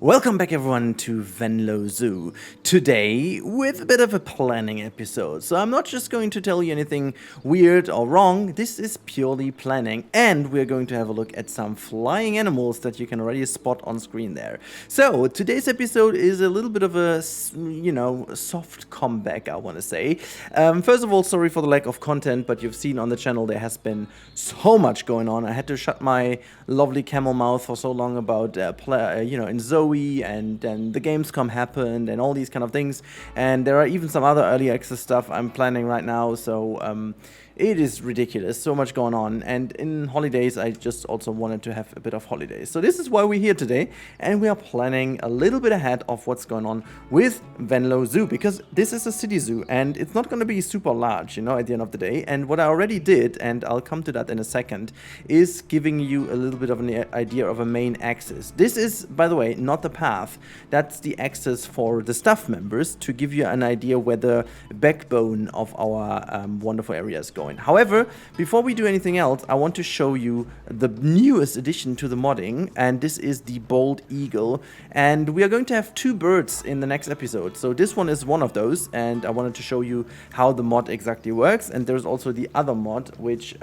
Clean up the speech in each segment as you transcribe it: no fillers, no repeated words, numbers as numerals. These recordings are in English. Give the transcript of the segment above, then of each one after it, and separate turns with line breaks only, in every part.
Welcome back everyone to Venlo Zoo. Today with a bit of a planning episode. So I'm not just going to tell you anything weird or wrong, this is purely planning, and we're going to have a look at some flying animals that you can already spot on screen there. So today's episode is a little bit of a, soft comeback, I want to say. First of all, sorry for the lack of content, but you've seen on the channel there has been so much going on. I had to shut my lovely camel mouth for so long about in Zoe, and then the Gamescom happened and all these kind of things, and there are even some other early access stuff I'm planning right now, so it is ridiculous, so much going on, and in holidays I just also wanted to have a bit of holidays. So this is why we're here today, and we are planning a little bit ahead of what's going on with Venlo Zoo, because this is a city zoo and it's not going to be super large, at the end of the day. And what I already did, and I'll come to that in a second, is giving you a little bit of an idea of a main axis. This is, by the way, not the path. That's the axis for the staff members to give you an idea where the backbone of our wonderful area is going. However, before we do anything else, I want to show you the newest addition to the modding, and this is the bald eagle. And we are going to have two birds in the next episode. So this one is one of those, and I wanted to show you how the mod exactly works. And there's also the other mod, which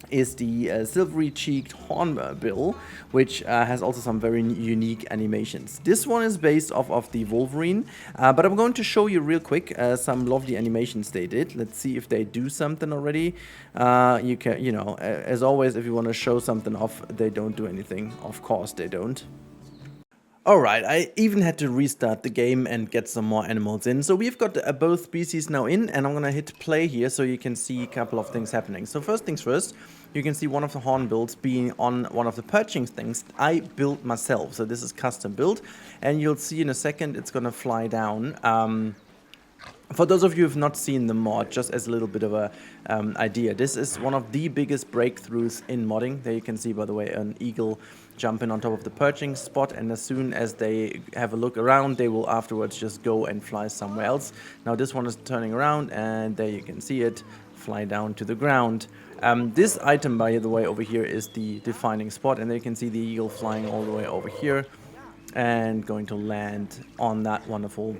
is the silvery-cheeked hornbill, which has also some very unique animations. This one is based off of the Wolverine, but I'm going to show you real quick some lovely animations they did. Let's see if they do something already. You can, as always, if you want to show something off, they don't do anything. Of course they don't. Alright, I even had to restart the game and get some more animals in. So we've got both species now in, and I'm gonna hit play here so you can see a couple of things happening. So first things first, you can see one of the hornbills being on one of the perching things I built myself. So this is custom built, and you'll see in a second it's gonna fly down. For those of you who have not seen the mod, just as a little bit of a idea, this is one of the biggest breakthroughs in modding. There you can see, by the way, an eagle jumping on top of the perching spot, and as soon as they have a look around, they will afterwards just go and fly somewhere else. Now this one is turning around, and there you can see it fly down to the ground. This item, by the way, over here is the defining spot, and there you can see the eagle flying all the way over here and going to land on that wonderful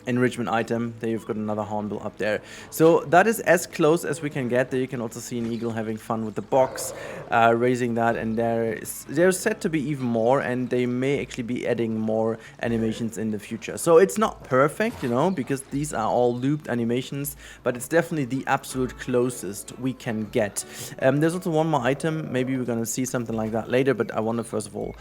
enrichment item. There you've got another hornbill up there. So that is as close as we can get. There you can also see an eagle having fun with the box, raising that, and there's set to be even more, and they may actually be adding more animations in the future. So it's not perfect, because these are all looped animations, but it's definitely the absolute closest we can get. There's also one more item. Maybe we're gonna see something like that later, but I want to first of all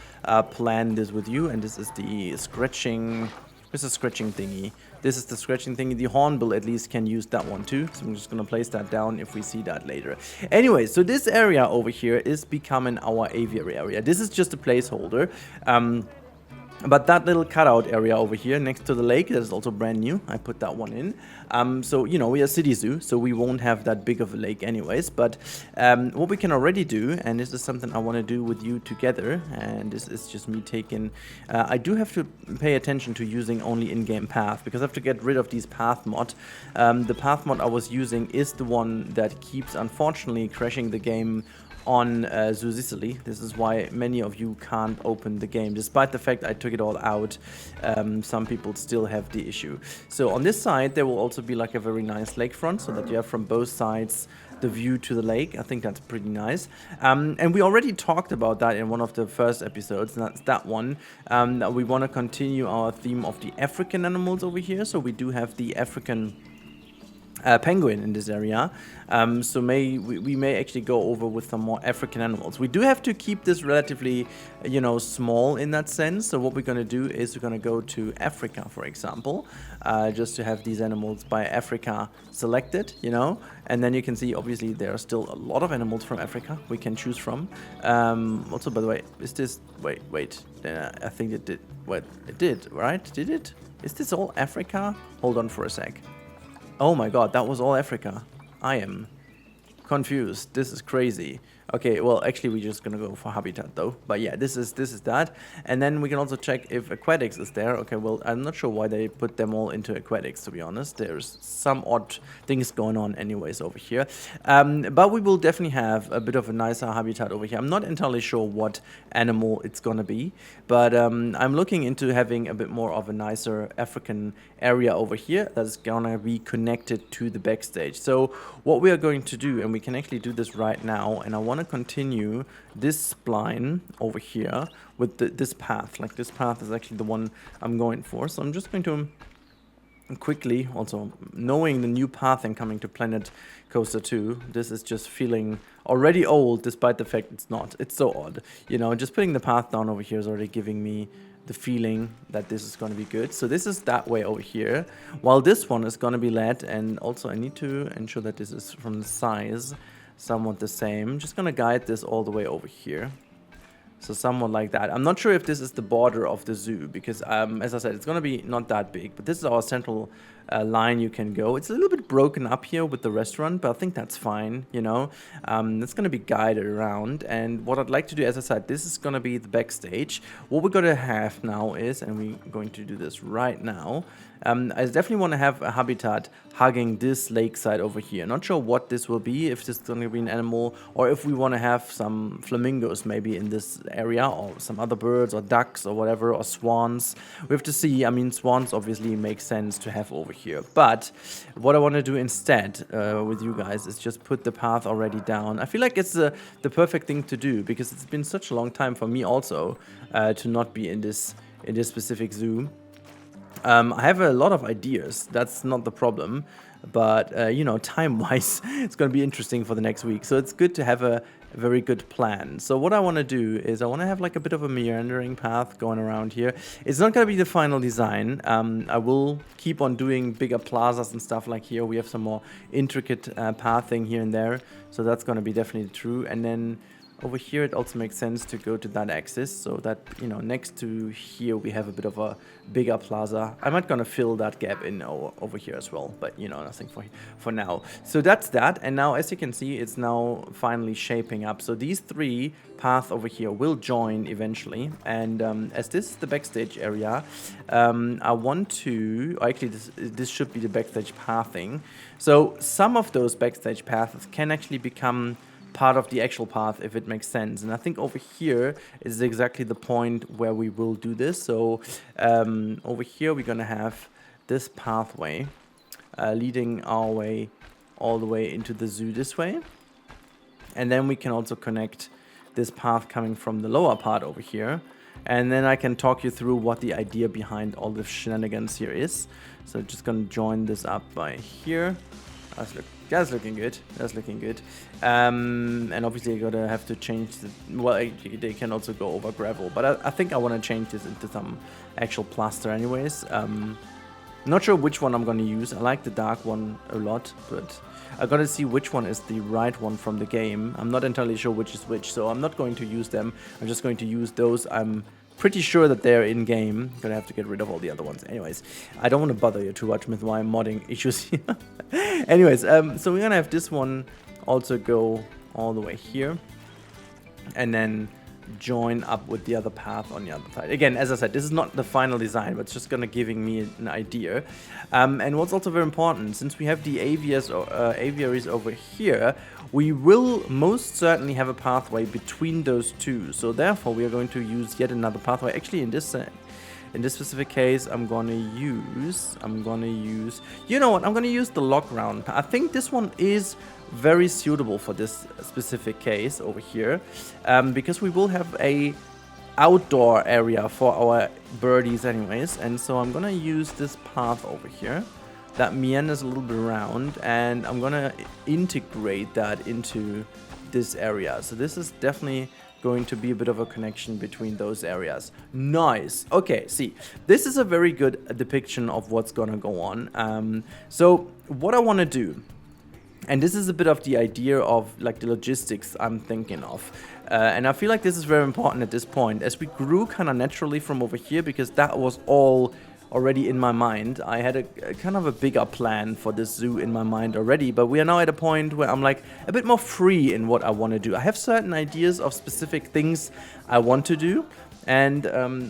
plan this with you, and this is the scratching. This is a scratching thingy. This is the scratching thingy. The hornbill at least can use that one too. So I'm just going to place that down if we see that later. Anyway, so this area over here is becoming our aviary area. This is just a placeholder. But that little cutout area over here next to the lake, that is also brand new. I put that one in. So, we are a city zoo, so we won't have that big of a lake anyways. But what we can already do, and this is something I want to do with you together, and this is just me taking... I do have to pay attention to using only in-game path, because I have to get rid of these path mod. The path mod I was using is the one that keeps, unfortunately, crashing the game on Zoo Sicily. This is why many of you can't open the game. Despite the fact I took it all out, some people still have the issue. So on this side, there will also be like a very nice lakefront, so that you have from both sides the view to the lake. I think that's pretty nice. And we already talked about that in one of the first episodes, and that's that one. That we want to continue our theme of the African animals over here. So we do have the African penguin in this area, so we may actually go over with some more African animals. We do have to keep this relatively, small in that sense. So what we're going to do is we're going to go to Africa, for example, just to have these animals by Africa selected, and then you can see obviously there are still a lot of animals from Africa we can choose from. Also, by the way, is this wait I think it did. Wait, it did, right? Did it? Is this all Africa? Hold on for a sec. Oh my god, that was all Africa. I am confused. This is crazy. Okay, well, actually, we're just gonna go for habitat though. But yeah, this is that, and then we can also check if aquatics is there. Okay, well, I'm not sure why they put them all into aquatics. To be honest, there's some odd things going on, anyways, over here. But we will definitely have a bit of a nicer habitat over here. I'm not entirely sure what animal it's gonna be, but I'm looking into having a bit more of a nicer African area over here that is gonna be connected to the backstage. So what we are going to do, and we can actually do this right now, and I want to continue this spline over here with this path. Like, this path is actually the one I'm going for. So I'm just going to quickly, also knowing the new pathing coming to Planet Coaster 2, this is just feeling already old, despite the fact it's not. It's so odd. You know, just putting the path down over here is already giving me the feeling that this is going to be good. So this is that way over here, while this one is going to be led, and also I need to ensure that this is from the size somewhat the same. I'm just going to guide this all the way over here. So somewhat like that. I'm not sure if this is the border of the zoo, because as I said, it's going to be not that big, but this is our central line you can go. It's a little bit broken up here with the restaurant, but I think that's fine, you know. It's going to be guided around, and what I'd like to do, as I said, this is going to be the backstage. What we're going to have now is, and we're going to do this right now, I definitely want to have a habitat hugging this lakeside over here. Not sure what this will be, if this is going to be an animal, or if we want to have some flamingos maybe in this area, or some other birds, or ducks, or whatever, or swans. We have to see. I mean, swans obviously make sense to have over here. But what I want to do instead with you guys is just put the path already down. I feel like it's the perfect thing to do, because it's been such a long time for me also to not be in this specific zoo. I have a lot of ideas. That's not the problem. But, you know, time-wise, it's going to be interesting for the next week. So it's good to have a very good plan. So what I want to do is I want to have like a bit of a meandering path going around here. It's not going to be the final design. I will keep on doing bigger plazas and stuff like here. We have some more intricate pathing here and there. So that's going to be definitely true. And then over here, it also makes sense to go to that axis, so that, you know, next to here we have a bit of a bigger plaza. I'm not gonna fill that gap in over here as well, but, you know, nothing for now. So that's that, and now, as you can see, it's now finally shaping up. So these three paths over here will join eventually, and as this is the backstage area, I want to, actually this should be the backstage pathing. So some of those backstage paths can actually become part of the actual path, if it makes sense. And I think over here is exactly the point where we will do this. So over here we're gonna have this pathway leading our way all the way into the zoo this way, and then we can also connect this path coming from the lower part over here, and then I can talk you through what the idea behind all the shenanigans here is. So just gonna join this up by here. That's looking good. That's looking good. And obviously you're gonna have to change the, well, they can also go over gravel, but I think I want to change this into some actual plaster anyways. Not sure which one I'm gonna use. I like the dark one a lot, but I gotta see which one is the right one from the game. I'm not entirely sure which is which, so I'm not going to use them. I'm just going to use those I'm pretty sure that they're in game. Gonna have to get rid of all the other ones. Anyways, I don't want to bother you too much with my modding issues here. Anyways, so we're gonna have this one also go all the way here, and then join up with the other path on the other side. Again, as I said, this is not the final design, but it's just gonna giving me an idea. And what's also very important, since we have the aviaries over here, we will most certainly have a pathway between those two. So therefore, we are going to use yet another pathway. Actually, in this specific case, I'm gonna use, you know what, I'm gonna use the lock round. I think this one is very suitable for this specific case over here, because we will have a outdoor area for our birdies anyways, and so I'm gonna use this path over here that meanders a little bit around, and I'm gonna integrate that into this area. So this is definitely going to be a bit of a connection between those areas. Nice. Okay, see, this is a very good depiction of what's gonna go on. So what I want to do, and this is a bit of the idea of like the logistics I'm thinking of, and I feel like this is very important at this point, as we grew kind of naturally from over here, because that was all already in my mind. I had a kind of a bigger plan for this zoo in my mind already, but we are now at a point where I'm like a bit more free in what I want to do. I have certain ideas of specific things I want to do, and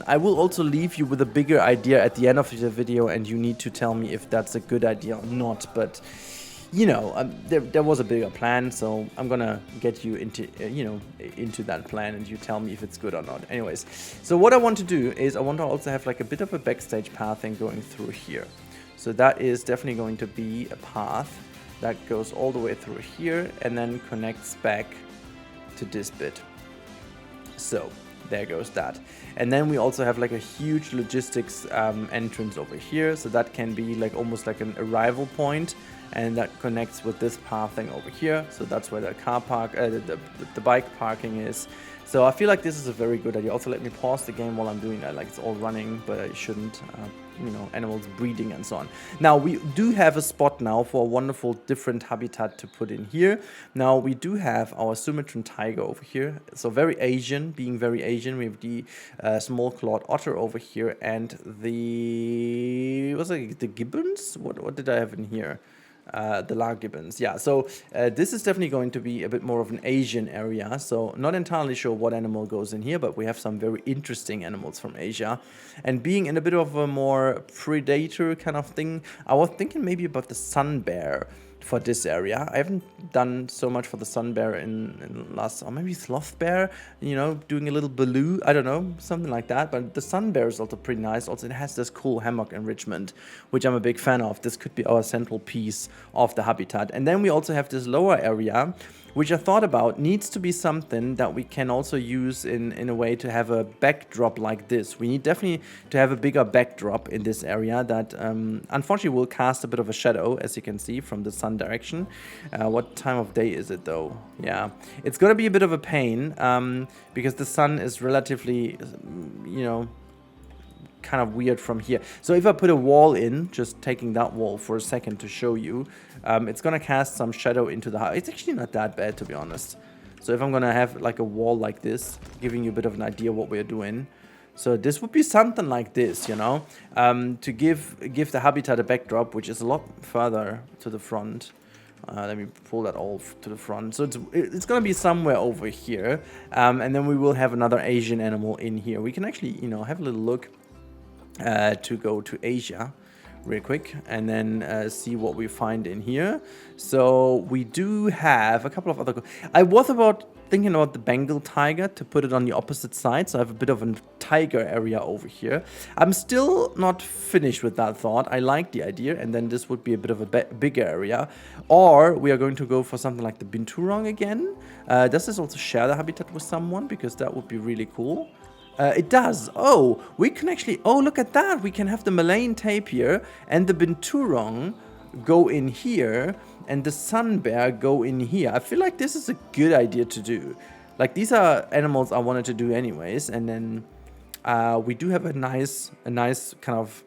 I will also leave you with a bigger idea at the end of the video, and you need to tell me if that's a good idea or not. But you know, there was a bigger plan, so I'm gonna get you into, into that plan, and you tell me if it's good or not. Anyways, so what I want to do is I want to also have like a bit of a backstage pathing going through here. So that is definitely going to be a path that goes all the way through here and then connects back to this bit. So there goes that. And then we also have like a huge logistics entrance over here, so that can be like almost like an arrival point, and that connects with this pathing over here. So that's where the car park, the bike parking is. So I feel like this is a very good idea. Also, let me pause the game while I'm doing that. Like, it's all running, but I shouldn't. Animals breeding and so on. Now we do have a spot now for a wonderful different habitat to put in here. Now we do have our Sumatran tiger over here. So very Asian, being very Asian. We have the small clawed otter over here, and the the gibbons. What did I have in here? The large gibbons, yeah. So this is definitely going to be a bit more of an Asian area. So not entirely sure what animal goes in here, but we have some very interesting animals from Asia. And being in a bit of a more predator kind of thing, I was thinking maybe about the sun bear for this area. I haven't done so much for the sun bear in last, or maybe sloth bear, doing a little baloo, I don't know, something like that. But the sun bear is also pretty nice. Also, it has this cool hammock enrichment, which I'm a big fan of. This could be our central piece of the habitat. And then we also have this lower area, which I thought about needs to be something that we can also use in a way to have a backdrop like this. We need definitely to have a bigger backdrop in this area that unfortunately will cast a bit of a shadow, as you can see from the sun direction. What time of day is it though? Yeah, it's gonna be a bit of a pain because the sun is relatively, kind of weird from here. So if I put a wall in, just taking that wall for a second to show you, it's gonna cast some shadow into the house. It's actually not that bad, to be honest. So if I'm gonna have like a wall like this, giving you a bit of an idea what we're doing. So this would be something like this, to give the habitat a backdrop, which is a lot further to the front. Let me pull that all to the front. So it's going to be somewhere over here. And then we will have another Asian animal in here. We can actually, have a little look to go to Asia real quick and then see what we find in here. So we do have a couple of other... I was thinking about the Bengal tiger to put it on the opposite side. So I have a bit of a tiger area over here. I'm still not finished with that thought. I like the idea, and then this would be a bit of a bigger area. Or we are going to go for something like the binturong again. Does this also share the habitat with someone? Because that would be really cool. It does. Oh, we can actually... Oh, look at that. We can have the Malayan tapir and the binturong go in here, and the sun bear go in here. I feel like this is a good idea to do. Like, these are animals I wanted to do anyways, and then we do have a nice kind of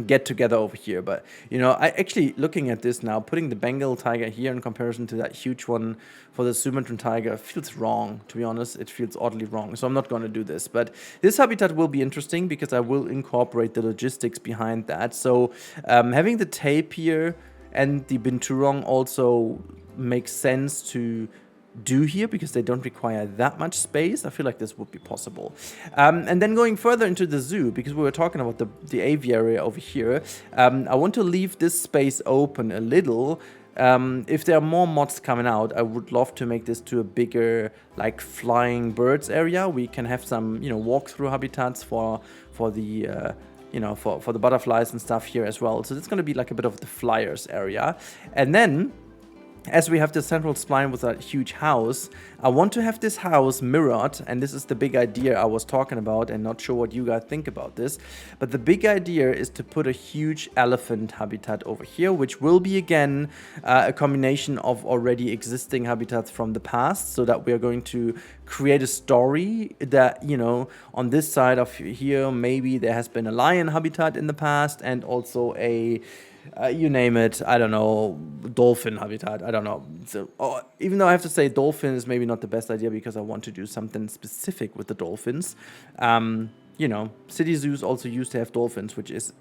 get together over here. But I actually, looking at this now, putting the Bengal tiger here in comparison to that huge one for the Sumatran tiger feels wrong, to be honest. It feels oddly wrong, so I'm not going to do this. But this habitat will be interesting because I will incorporate the logistics behind that. So having the tapir and the binturong also makes sense to do here because they don't require that much space. I feel like this would be possible. And then going further into the zoo, because we were talking about the aviary over here, I want to leave this space open a little. If there are more mods coming out, I would love to make this to a bigger, like, flying birds area. We can have some, walk-through habitats for the for the butterflies and stuff here as well. So it's going to be like a bit of the flyers area. And then, as we have the central spline with that huge house, I want to have this house mirrored, and this is the big idea I was talking about, and not sure what you guys think about this, but the big idea is to put a huge elephant habitat over here, which will be again a combination of already existing habitats from the past, so that we are going to create a story that, on this side of here, maybe there has been a lion habitat in the past, and also a you name it, I don't know, dolphin habitat, I don't know. So, even though I have to say dolphin is maybe not the best idea because I want to do something specific with the dolphins. you know, city zoos also used to have dolphins, which is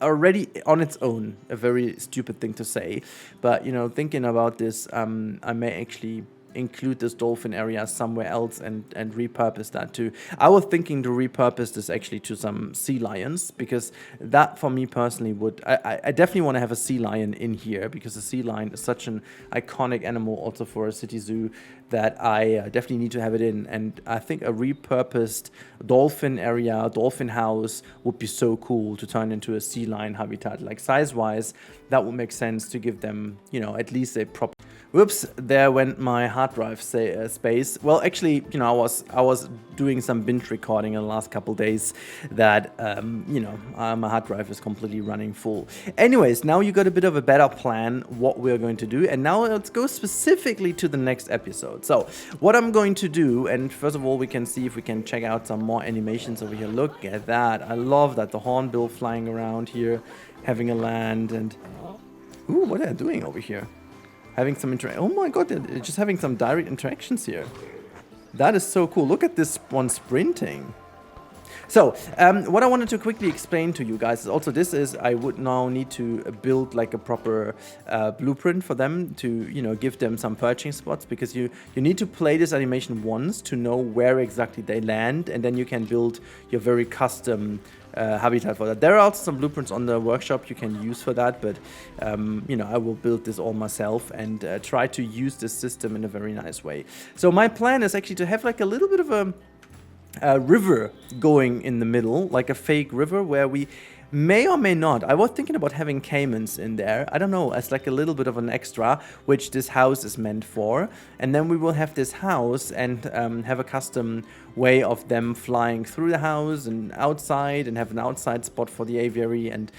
already on its own a very stupid thing to say. But, you know, thinking about this, I may actually include this dolphin area somewhere else and repurpose that too. I was thinking to repurpose this actually to some sea lions, because that for me personally would, I definitely want to have a sea lion in here, because the sea lion is such an iconic animal also for a city zoo that I definitely need to have it in. And I think a repurposed dolphin area, dolphin house would be so cool to turn into a sea lion habitat. Like size wise, that would make sense to give them, you know, at least a proper. Whoops, there went my hard drive space. Well, actually, you know, I was doing some binge recording in the last couple days that, you know, my hard drive is completely running full. Anyways, now you got a bit of a better plan what we're going to do. And now let's go specifically to the next episode. So what I'm going to do, and first of all, we can see if we can check out some more animations over here. Look at that. I love that. The hornbill flying around here, having a land, and ooh, what are they doing over here? Having some oh my god, they're just having some direct interactions here. That is so cool. Look at this one sprinting. So, what I wanted to quickly explain to you guys is also this is, I would now need to build like a proper blueprint for them to, you know, give them some perching spots, because you need to play this animation once to know where exactly they land, and then you can build your very custom habitat for that. There are also some blueprints on the workshop you can use for that, but you know, I will build this all myself and try to use this system in a very nice way. So my plan is actually to have like a little bit of a river going in the middle, like a fake river where we may or may not. I was thinking about having caimans in there. I don't know, as like a little bit of an extra, which this house is meant for. And then we will have this house and have a custom way of them flying through the house and outside, and have an outside spot for the aviary, and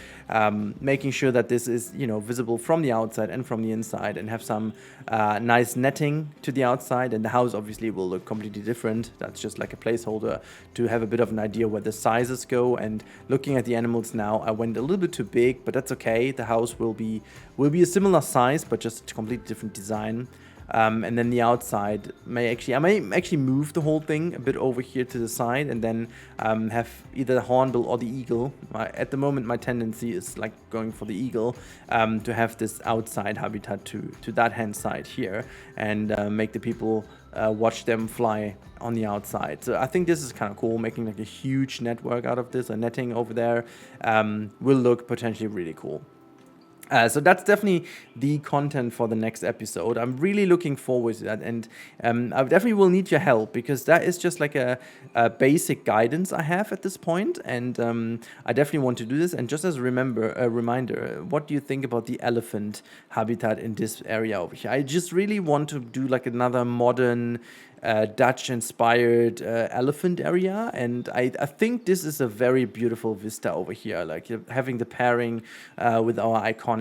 making sure that this is, you know, visible from the outside and from the inside, and have some nice netting to the outside. And the house obviously will look completely different. That's just like a placeholder to have a bit of an idea where the sizes go. And looking at the animals now, I went a little bit too big, but that's okay. The house will be a similar size, but just a completely different design. And then the outside I may actually move the whole thing a bit over here to the side, and then have either the hornbill or the eagle. At the moment, my tendency is like going for the eagle, to have this outside habitat to that hand side here, and make the people watch them fly on the outside. So I think this is kind of cool, making like a huge network out of this. A netting over there will look potentially really cool. So that's definitely the content for the next episode. I'm really looking forward to that, and I definitely will need your help, because that is just like a basic guidance I have at this point, and I definitely want to do this. And just as a reminder, what do you think about the elephant habitat in this area over here? I just really want to do like another modern Dutch-inspired elephant area, and I think this is a very beautiful vista over here, like having the pairing with our iconic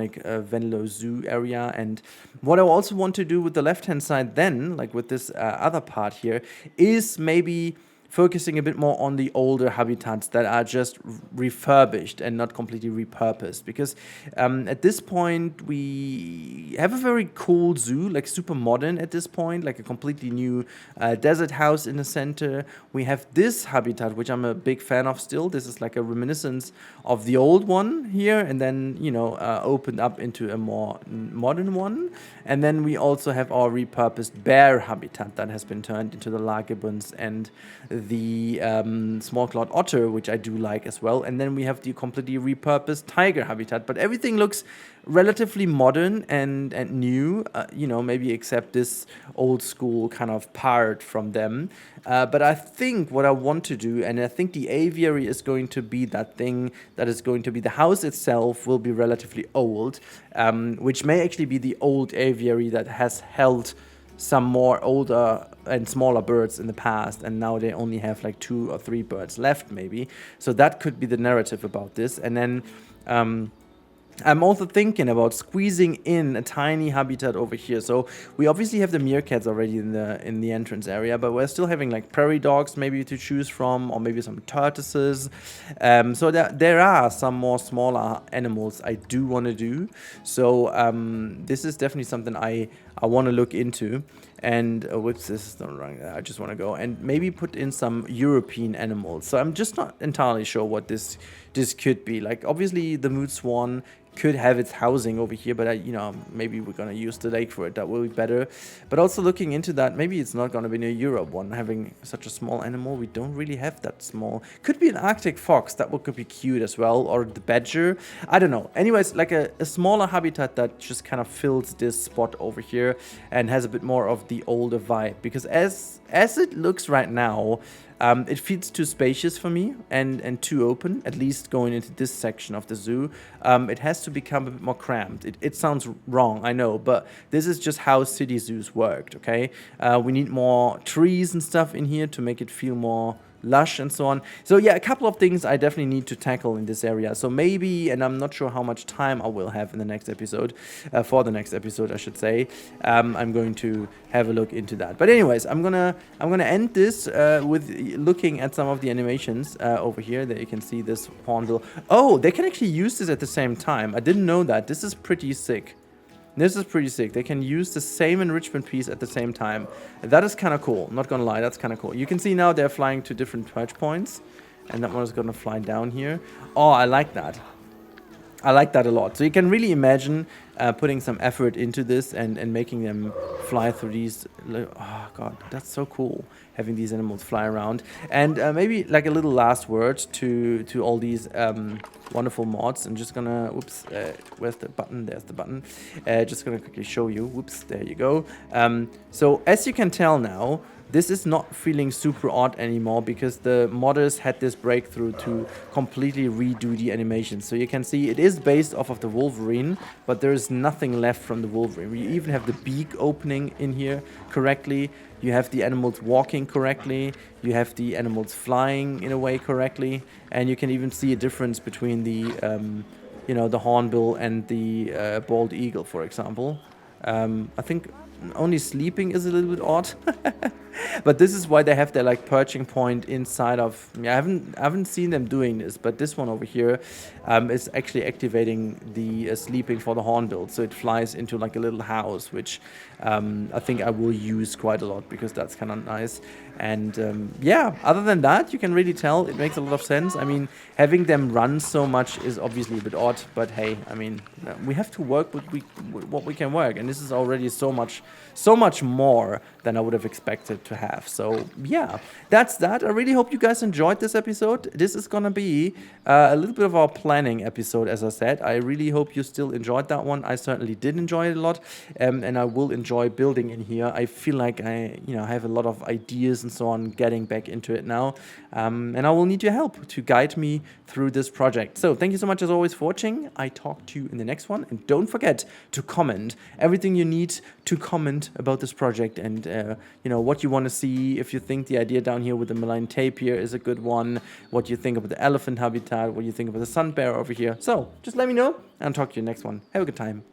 Venlo Zoo area. And what I also want to do with the left-hand side then, like with this other part here, is maybe focusing a bit more on the older habitats that are just refurbished and not completely repurposed. Because at this point, we have a very cool zoo, like super modern at this point, like a completely new desert house in the center. We have this habitat, which I'm a big fan of still. This is like a reminiscence of the old one here, and then, you know, opened up into a more modern one. And then we also have our repurposed bear habitat that has been turned into the lagerbuns and the small-clawed otter, which I do like as well. And then we have the completely repurposed tiger habitat. But everything looks relatively modern and new, you know, maybe except this old school kind of part from them. But I think what I want to do, and I think the aviary is going to be that thing that is going to be, the house itself will be relatively old, which may actually be the old aviary that has held some more older and smaller birds in the past, and now they only have like 2 or 3 birds left maybe. So that could be the narrative about this. And then I'm also thinking about squeezing in a tiny habitat over here. So we obviously have the meerkats already in the entrance area, but we're still having like prairie dogs maybe to choose from, or maybe some tortoises. So there are some more smaller animals I do want to do. So this is definitely something I I want to look into. And whoops, this is not wrong. I just want to go and maybe put in some European animals. So I'm just not entirely sure what this could be. Like, obviously the mood swan could have its housing over here, but maybe we're gonna use the lake for it. That will be better. But also looking into that, maybe it's not gonna be a Europe one, having such a small animal. We don't really have that small. Could be an Arctic fox. That one could be cute as well, or the badger. I don't know. Anyways, like a smaller habitat that just kind of fills this spot over here and has a bit more of the older vibe. Because as it looks right now, it feels too spacious for me and too open, at least going into this section of the zoo. It has to become a bit more cramped. It sounds wrong, I know, but this is just how city zoos worked, okay? We need more trees and stuff in here to make it feel more lush and so on. So yeah, a couple of things I definitely need to tackle in this area. So maybe, and I'm not sure how much time I will have in the next episode, for the next episode, I should say. I'm going to have a look into that. But anyways, I'm gonna end this with looking at some of the animations over here. That you can see this hornbill. Oh, they can actually use this at the same time. I didn't know that. This is pretty sick. This is pretty sick. They can use the same enrichment piece at the same time. That is kind of cool. Not gonna lie, that's kind of cool. You can see now they're flying to different perch points. And that one is gonna fly down here. Oh, I like that. I like that a lot. So you can really imagine putting some effort into this and making them fly through these. Oh god, that's so cool, having these animals fly around. And maybe like a little last word to all these wonderful mods. I'm just gonna, whoops, where's the button? There's the button. Just gonna quickly show you. Whoops, there you go. So as you can tell now, this is not feeling super odd anymore because the modders had this breakthrough to completely redo the animation. So you can see it is based off of the Wolverine, but there is nothing left from the Wolverine. You even have the beak opening in here correctly. You have the animals walking correctly. You have the animals flying in a way correctly. And you can even see a difference between the, the hornbill and the bald eagle, for example. I think only sleeping is a little bit odd. But this is why they have their like perching point inside of. I haven't seen them doing this, but this one over here is actually activating the sleeping for the hornbill, so it flies into like a little house, which I think I will use quite a lot because that's kind of nice. And yeah, other than that, you can really tell it makes a lot of sense. I mean, having them run so much is obviously a bit odd, but hey, I mean, we have to work with what we can work, and this is already so much more than I would have expected to have. So yeah, that's that. I really hope you guys enjoyed this episode. This is gonna be a little bit of our planning episode, as I said. I really hope you still enjoyed that one. I certainly did enjoy it a lot, and I will enjoy building in here. I feel like I have a lot of ideas and so on getting back into it now, and I will need your help to guide me through this project. So thank you so much as always for watching. I talk to you in the next one, and don't forget to comment everything you need to comment about this project, and what you want to see. If you think the idea down here with the malign tapir is a good one, what you think about the elephant habitat, what you think about the sun bear over here. So just let me know, and I'll talk to you next one. Have a good time.